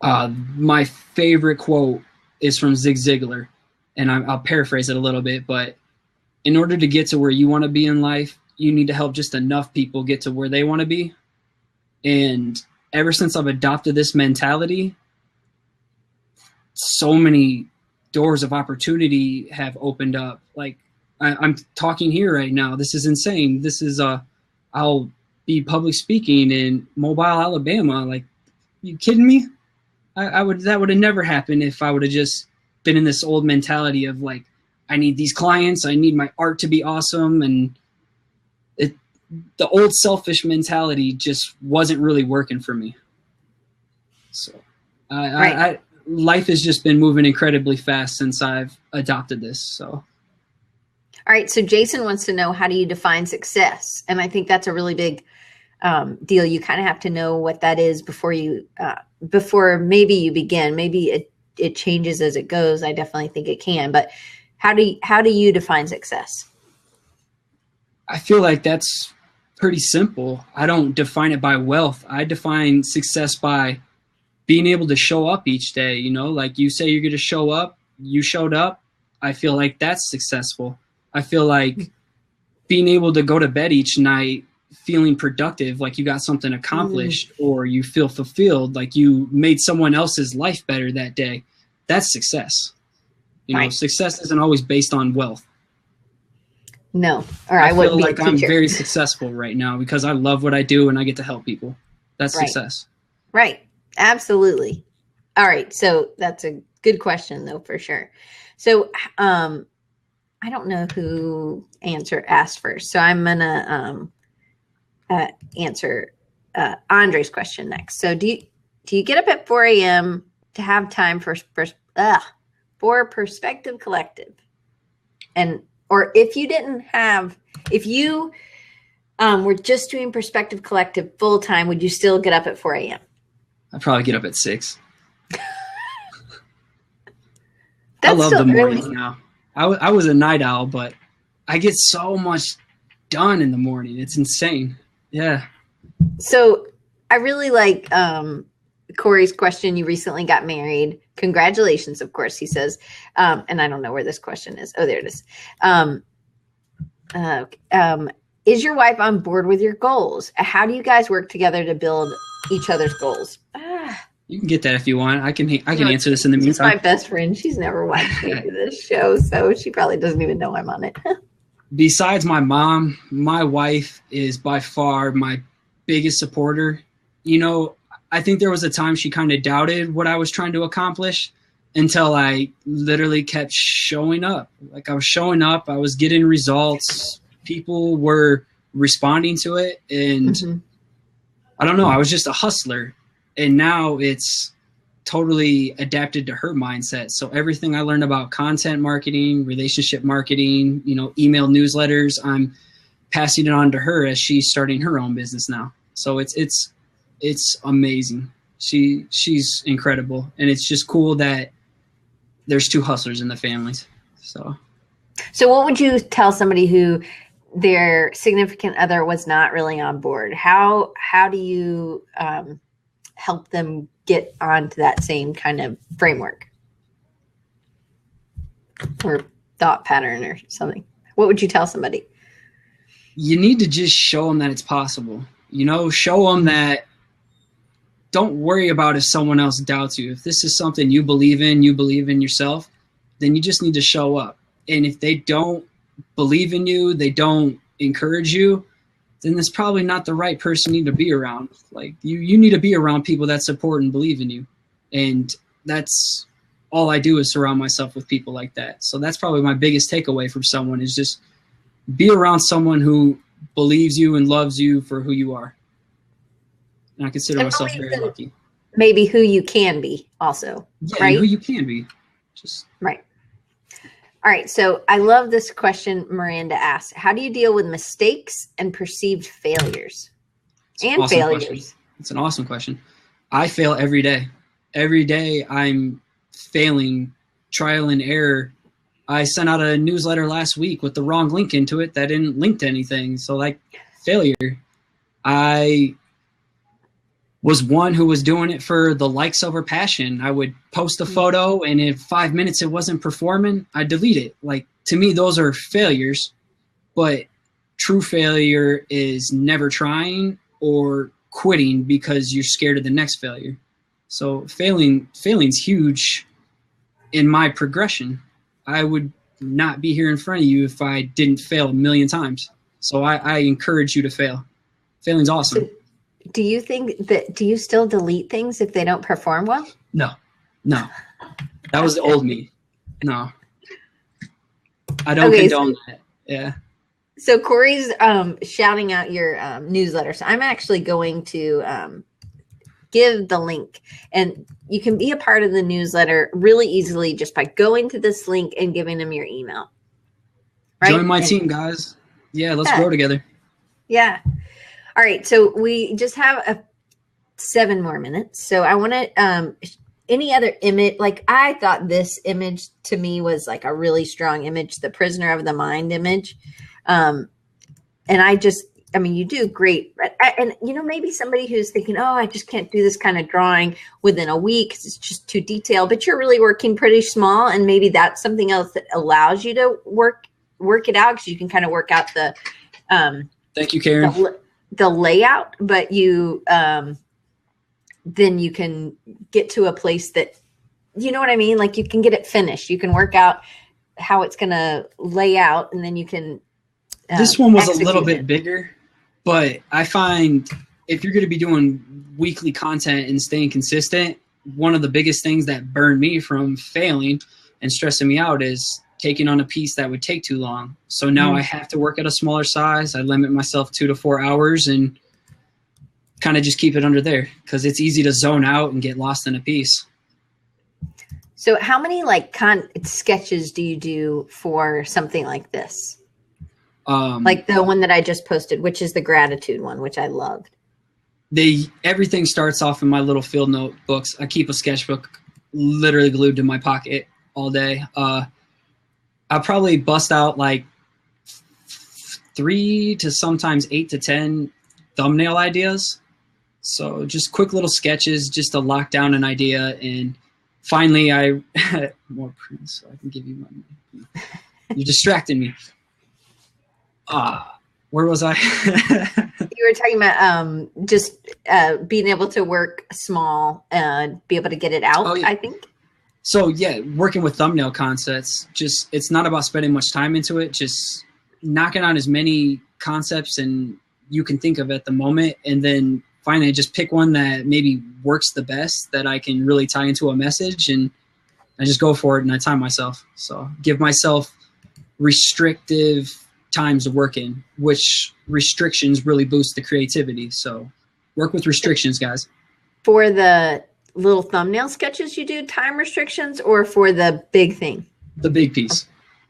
My favorite quote is from Zig Ziglar, and I'll paraphrase it a little bit, but in order to get to where you want to be in life, you need to help just enough people get to where they want to be. And ever since I've adopted this mentality, so many doors of opportunity have opened up. Like I'm talking here right now. This is insane. This is I'll be public speaking in Mobile, Alabama. Like, you kidding me? That would have never happened if I would have just been in this old mentality of like, I need these clients, I need my art to be awesome, and the old selfish mentality just wasn't really working for me. So right. Life has just been moving incredibly fast since I've adopted this. So. All right. So Jason wants to know, how do you define success? And I think that's a really big deal. You kind of have to know what that is before maybe you begin. Maybe it changes as it goes. I definitely think it can, but how do you define success? I feel like that's pretty simple. I don't define it by wealth. I define success by being able to show up each day. Like you say, you're going to show up, you showed up. I feel like that's successful. I feel like being able to go to bed each night feeling productive, like you got something accomplished, or you feel fulfilled, like you made someone else's life better that day. That's success. Right. Success isn't always based on wealth. No, or I feel like I'm very successful right now because I love what I do and I get to help people. That's right. Success. Right. Absolutely. All right. So that's a good question though, for sure. So, I don't know who asked first. So I'm going to answer Andre's question next. So do you get up at 4 a.m. to have time for Perspective Collective? Or if you were just doing Perspective Collective full time, would you still get up at 4 a.m.? I'd probably get up at 6. I love the mornings now. I was a night owl, but I get so much done in the morning. It's insane. Yeah. So I really like Corey's question. You recently got married. Congratulations, of course, he says. And I don't know where this question is. Oh, there it is. Is your wife on board with your goals? How do you guys work together to build each other's goals? You can get that if you want. I can answer this in the meantime. She's my best friend. She's never watched me do this show, so she probably doesn't even know I'm on it. Besides my mom, my wife is by far my biggest supporter. I think there was a time she kind of doubted what I was trying to accomplish until I literally kept showing up. Like I was showing up, I was getting results, people were responding to it, and I don't know, I was just a hustler. And now it's totally adapted to her mindset. So everything I learned about content marketing, relationship marketing, email newsletters, I'm passing it on to her as she's starting her own business now. So it's amazing. She's incredible. And it's just cool that there's two hustlers in the families. So what would you tell somebody who their significant other was not really on board? How do you help them get onto that same kind of framework or thought pattern or something? What would you tell somebody? You need to just show them that it's possible. Show them that don't worry about if someone else doubts you. If this is something you believe in yourself, then you just need to show up. And if they don't believe in you, they don't encourage you, then that's probably not the right person you need to be around. Like you need to be around people that support and believe in you. And that's all I do is surround myself with people like that. So that's probably my biggest takeaway from someone is just be around someone who believes you and loves you for who you are. And I consider myself very lucky. Maybe who you can be also. Yeah, right? Who you can be. Right. All right. So I love this question Miranda asked. How do you deal with mistakes and perceived failures and failures? Question. It's an awesome question. I fail every day. Every day I'm failing, trial and error. I sent out a newsletter last week with the wrong link into it that didn't link to anything. So failure. I was one who was doing it for the likes over passion. I would post a photo and in 5 minutes it wasn't performing, I delete it. To me, those are failures, but true failure is never trying or quitting because you're scared of the next failure. So failing's huge in my progression. I would not be here in front of you if I didn't fail a million times. So I encourage you to fail. Failing's awesome. So do you still delete things if they don't perform well? No. That was the old me. No. I don't condone that. Yeah. So Corey's shouting out your newsletter. So I'm actually going to give the link, and you can be a part of the newsletter really easily just by going to this link and giving them your email. Right? Join my team, guys. Yeah, let's grow together. Yeah. All right. So we just have 7 more minutes. So I want to, any other image, I thought this image to me was a really strong image, the prisoner of the mind image. And you do great. And maybe somebody who's thinking, oh, I just can't do this kind of drawing within a week because it's just too detailed, but you're really working pretty small. And maybe that's something else that allows you to work it out, because you can kind of work out the, thank you, Karen. The layout, but you then you can get to a place that, you know what I mean? You can get it finished. You can work out how it's going to lay out, and then you can this one was a little bit bigger, but I find if you're going to be doing weekly content and staying consistent, one of the biggest things that burned me from failing and stressing me out is taking on a piece that would take too long. So now I have to work at a smaller size. I limit myself 2 to 4 hours and kind of just keep it under there because it's easy to zone out and get lost in a piece. So how many sketches do you do for something like this? Like the one that I just posted, which is the gratitude one, which I loved. Everything starts off in my little field notebooks. I keep a sketchbook literally glued to my pocket all day. I'll probably bust out 3 to sometimes 8 to 10 thumbnail ideas. So just quick little sketches just to lock down an idea. And finally more prints so I can give you my You're distracting me. Where was I? You were talking about just being able to work small and be able to get it out, oh, yeah. I think. So yeah, working with thumbnail concepts, it's not about spending much time into it, just knocking out as many concepts and you can think of at the moment, and then finally just pick one that maybe works the best, that I can really tie into a message, and I just go for it and I time myself. So give myself restrictive times to work in, which restrictions really boost the creativity. So work with restrictions, guys. For the little thumbnail sketches you do, time restrictions, or for the big thing? The big piece.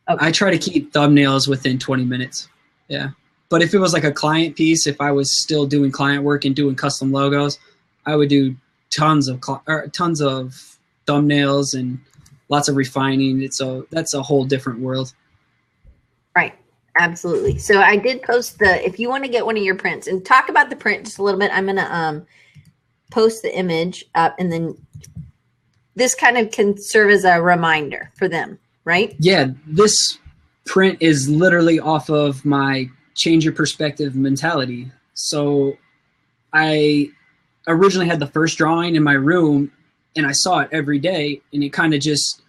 Okay. I try to keep thumbnails within 20 minutes. Yeah. But if it was like a client piece, if I was still doing client work and doing custom logos, I would do tons of thumbnails and lots of refining. That's a whole different world. Right. Absolutely. So I did post if you want to get one of your prints and talk about the print just a little bit, I'm going to post the image up, and then this kind of can serve as a reminder for them, right? Yeah. This print is literally off of my change your perspective mentality. So I originally had the first drawing in my room and I saw it every day, and it kind of just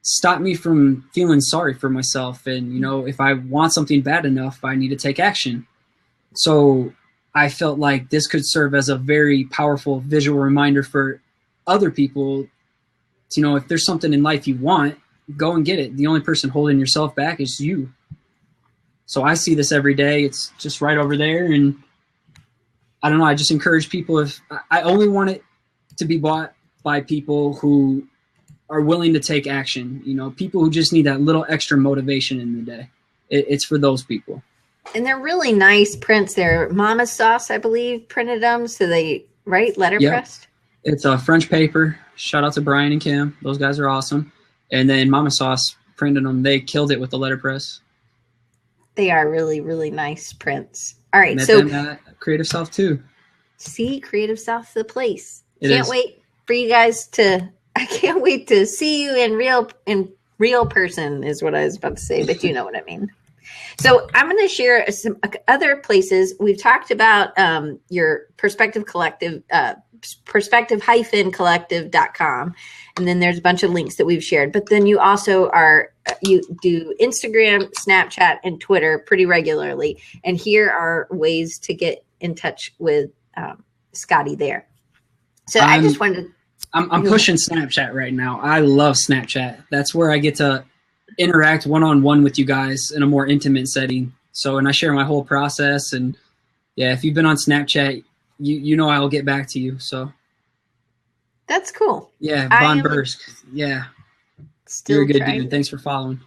stopped me from feeling sorry for myself. And, you know, if I want something bad enough, I need to take action. So I felt like this could serve as a very powerful visual reminder for other people to, you know, if there's something in life you want, go and get it. The only person holding yourself back is you. So I see this every day. It's just right over there. And I don't know, I just encourage people, if I only want it to be bought by people who are willing to take action, you know, people who just need that little extra motivation in the day. It's for those people. And they're really nice prints. They're Mama Sauce, I believe, printed them. So they, right? Letterpressed? Yep. It's a French paper. Shout out to Brian and Kim. Those guys are awesome. And then Mama Sauce printed them. They killed it with the letterpress. They are really, really nice prints. All right. Met so them at Creative South too. See, Creative South's the place. It Can't is. wait for you guys I can't wait to see you in real person is what I was about to say, but you know what I mean. So I'm going to share some other places. We've talked about your Perspective Collective, perspective-collective.com. And then there's a bunch of links that we've shared. But then you also you do Instagram, Snapchat, and Twitter pretty regularly. And here are ways to get in touch with Scotty there. So I just wanted to. I'm pushing Snapchat right now. I love Snapchat. That's where I get to interact one-on-one with you guys in a more intimate setting. So, and I share my whole process. And yeah, if you've been on Snapchat, you know I'll get back to you. So that's cool. Yeah, Von Bursk. Yeah, you're a good dude. Thanks for following.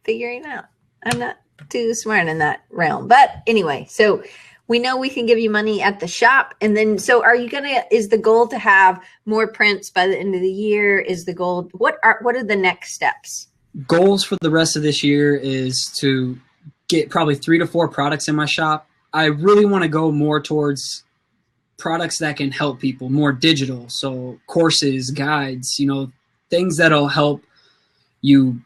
Figuring out. I'm not too smart in that realm, but anyway. So we know we can give you money at the shop. And then, so are you is the goal to have more prints by the end of the year? Is the goal, what are the next steps? Goals for the rest of this year is to get probably 3 to 4 products in my shop. I really want to go more towards products that can help people, more digital. So courses, guides, you know, things that'll help you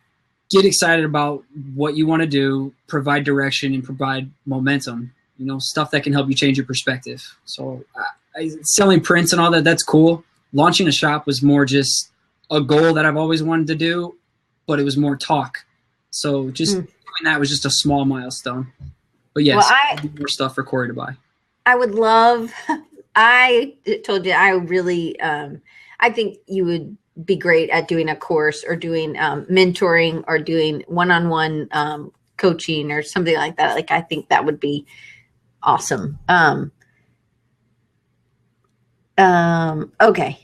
get excited about what you want to do, provide direction, and provide momentum. You know, stuff that can help you change your perspective. So selling prints and all that, that's cool. Launching a shop was more just a goal that I've always wanted to do, but it was more talk. So just doing that was just a small milestone. But yes, well, more stuff for Corey to buy. I would love, I told you, I really, I think you would be great at doing a course or doing mentoring or doing one-on-one coaching or something like that. Like, I think that would be awesome. Okay.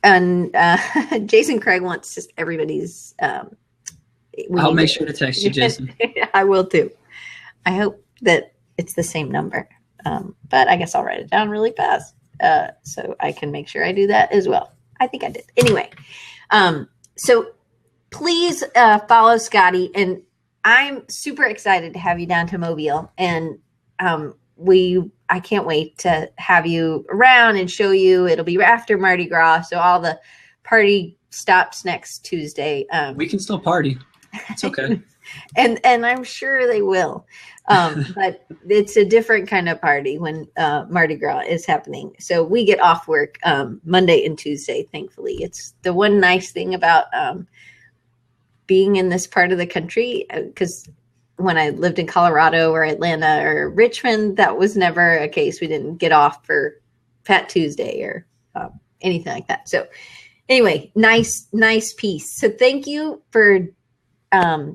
And Jason Craig wants just everybody's. I'll make sure to text you, Jason. I will too. I hope that it's the same number. But I guess I'll write it down really fast so I can make sure I do that as well. I think I did. Anyway, so please follow Scotty. And I'm super excited to have you down to Mobile. And I can't wait to have you around and show you. It'll be after Mardi Gras, so all the party stops next Tuesday. We can still party. It's okay. and I'm sure they will. But it's a different kind of party when Mardi Gras is happening. So we get off work Monday and Tuesday, thankfully. It's the one nice thing about being in this part of the country, because when I lived in Colorado or Atlanta or Richmond, that was never a case. We didn't get off for Fat Tuesday or anything like that. So anyway, nice piece. So thank you for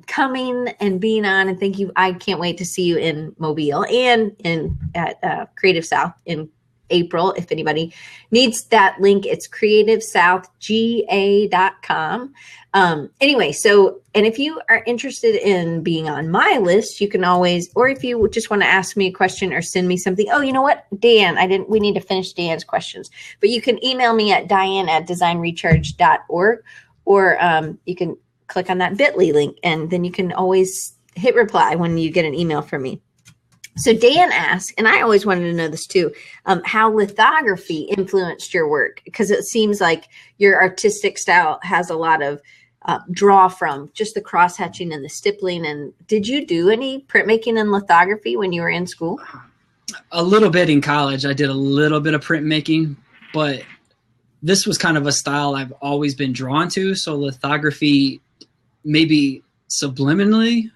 coming and being on, and thank you. I can't wait to see you in Mobile and at Creative South in April. If anybody needs that link, it's creativesouthga.com. Anyway, so, and if you are interested in being on my list, you can always, or if you just want to ask me a question or send me something. Oh, you know what, Dan, we need to finish Dan's questions, but you can email me at diane@designrecharge.org, or you can click on that bit.ly link, and then you can always hit reply when you get an email from me. So Dan asked, and I always wanted to know this too, how lithography influenced your work, because it seems like your artistic style has a lot of draw from just the cross hatching and the stippling. And did you do any printmaking and lithography when you were in school? A little bit in college. I did a little bit of printmaking, but this was kind of a style I've always been drawn to. So lithography maybe subliminally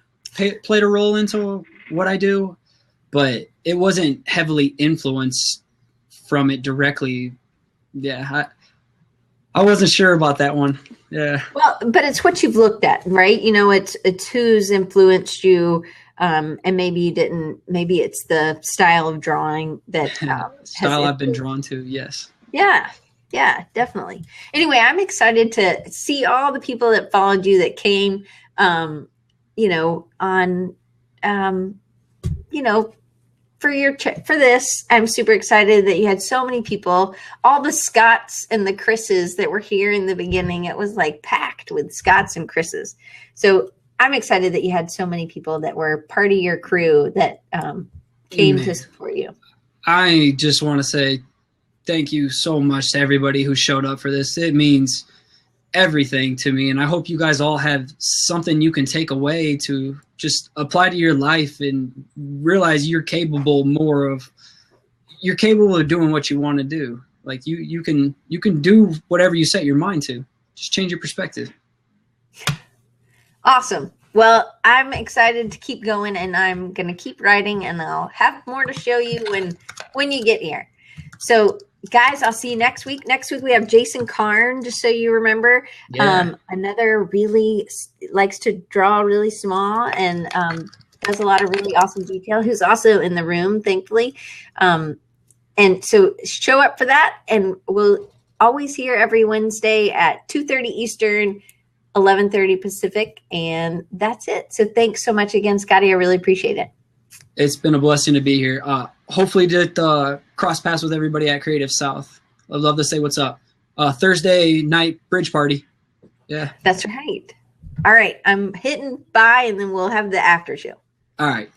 played a role into what I do, but it wasn't heavily influenced from it directly. Yeah, I wasn't sure about that one. Yeah. Well, but it's what you've looked at, right? You know, it's who's influenced you, and maybe you didn't. Maybe it's the style of drawing that style I've been drawn to. Yes. Yeah. Yeah, definitely. Anyway, I'm excited to see all the people that followed you that came, you know, on, you know, for this. I'm super excited that you had so many people, all the Scotts and the Chris's that were here in the beginning. It was like packed with Scotts and Chris's. So I'm excited that you had so many people that were part of your crew that came to support you. I just want to say thank you so much to everybody who showed up for this. It means everything to me, and I hope you guys all have something you can take away to just apply to your life and realize you're capable of doing what you want to do. Like you can do whatever you set your mind to. Just change your perspective. Awesome. Well, I'm excited to keep going, and I'm going to keep writing, and I'll have more to show you when you get here. So guys, I'll see you next week. Next week we have Jason Karn, just so you remember. Yeah. Another really likes to draw really small and does a lot of really awesome detail, who's also in the room, thankfully. And so show up for that, and we'll always here every Wednesday at 2:30 Eastern, 11:30 Pacific, and that's it. So thanks so much again, Scotty. I really appreciate it. It's been a blessing to be here. Hopefully did cross paths with everybody at Creative South. I'd love to say what's up. Thursday night bridge party. Yeah. That's right. All right. I'm hitting bye, and then we'll have the after show. All right.